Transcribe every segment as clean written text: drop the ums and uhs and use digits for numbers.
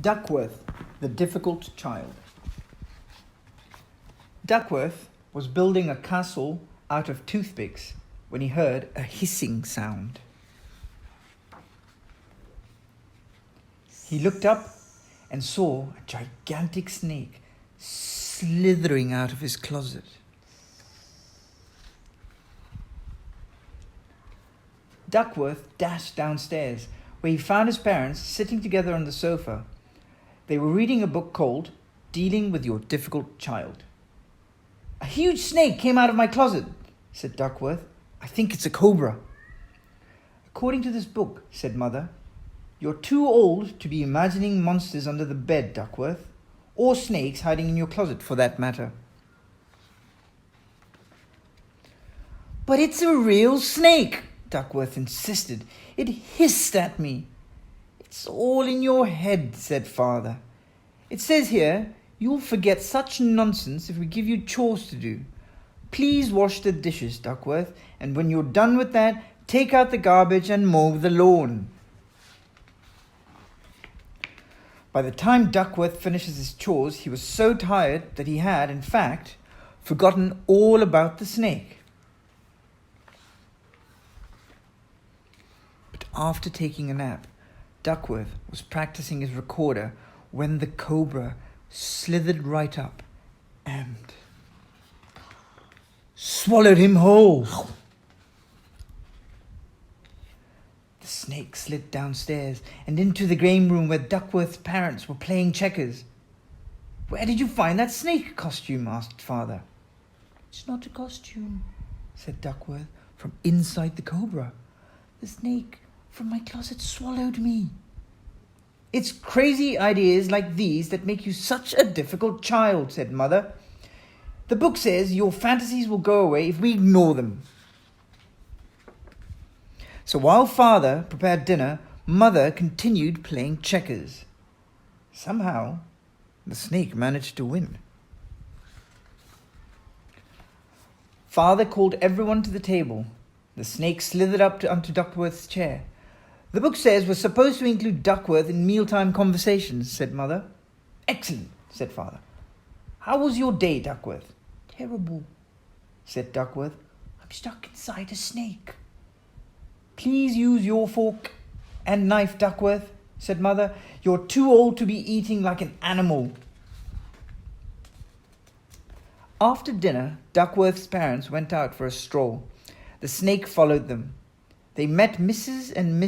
Duckworth, the difficult child. Duckworth was building a castle out of toothpicks when he heard a hissing sound. He looked up and saw a gigantic snake slithering out of his closet. Duckworth dashed downstairs, where he found his parents sitting together on the sofa. They were reading a book called Dealing with Your Difficult Child. "A huge snake came out of my closet," said Duckworth. "I think it's a cobra." "According to this book," said Mother, "you're too old to be imagining monsters under the bed, Duckworth, or snakes hiding in your closet for that matter." "But it's a real snake," Duckworth insisted. "It hissed at me." "It's all in your head," said Father. "It says here, you'll forget such nonsense if we give you chores to do. Please wash the dishes, Duckworth, and when you're done with that, take out the garbage and mow the lawn." By the time Duckworth finishes his chores, he was so tired that he had, in fact, forgotten all about the snake. But after taking a nap, Duckworth was practicing his recorder when the cobra slithered right up and swallowed him whole. The snake slid downstairs and into the game room where Duckworth's parents were playing checkers. "Where did you find that snake costume?" asked Father. "It's not a costume," said Duckworth, "from inside the cobra. The snake from my closet swallowed me." "It's crazy ideas like these that make you such a difficult child," said Mother. "The book says your fantasies will go away if we ignore them." So while Father prepared dinner, Mother continued playing checkers. Somehow, the snake managed to win. Father called everyone to the table. The snake slithered up onto Duckworth's chair. "The book says we're supposed to include Duckworth in mealtime conversations," said Mother. "Excellent," said Father. "How was your day, Duckworth?" "Terrible," said Duckworth. "I'm stuck inside a snake." "Please use your fork and knife, Duckworth," said Mother. "You're too old to be eating like an animal." After dinner, Duckworth's parents went out for a stroll. The snake followed them. They met Mr. and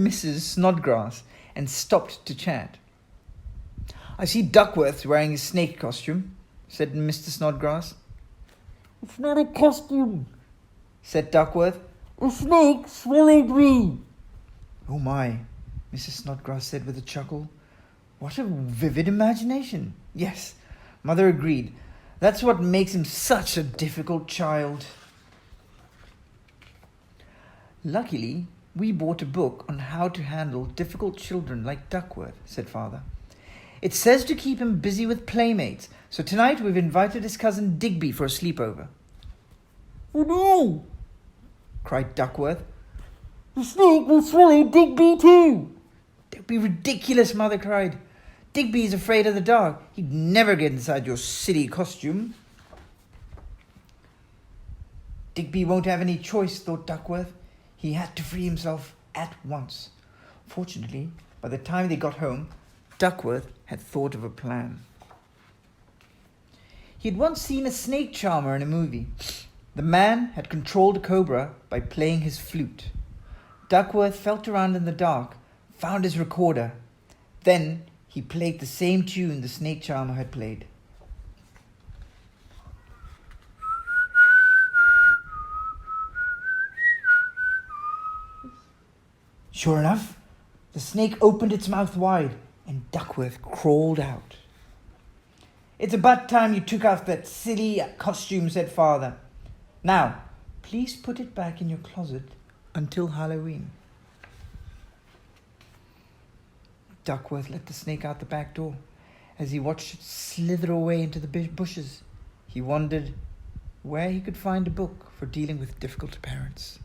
Mrs. Snodgrass and stopped to chat. "I see Duckworth's wearing his snake costume," said Mr. Snodgrass. "It's not a costume," said Duckworth. "A snake swallowed me." "Oh my," Mrs. Snodgrass said with a chuckle. "What a vivid imagination." "Yes," Mother agreed. "That's what makes him such a difficult child." "Luckily, we bought a book on how to handle difficult children like Duckworth," said Father. "It says to keep him busy with playmates, so tonight we've invited his cousin Digby for a sleepover." "Oh no!" cried Duckworth. "The snake will swallow Digby too." "Don't be ridiculous," Mother cried. "Digby is afraid of the dark. He'd never get inside your silly costume." "Digby won't have any choice," thought Duckworth. He had to free himself at once. Fortunately, by the time they got home, Duckworth had thought of a plan. He had once seen a snake charmer in a movie. The man had controlled a cobra by playing his flute. Duckworth felt around in the dark, found his recorder. Then he played the same tune the snake charmer had played. Sure enough, the snake opened its mouth wide, and Duckworth crawled out. "It's about time you took off that silly costume," said Father. "Now, please put it back in your closet until Halloween." Duckworth let the snake out the back door. As he watched it slither away into the bushes, he wondered where he could find a book for dealing with difficult parents.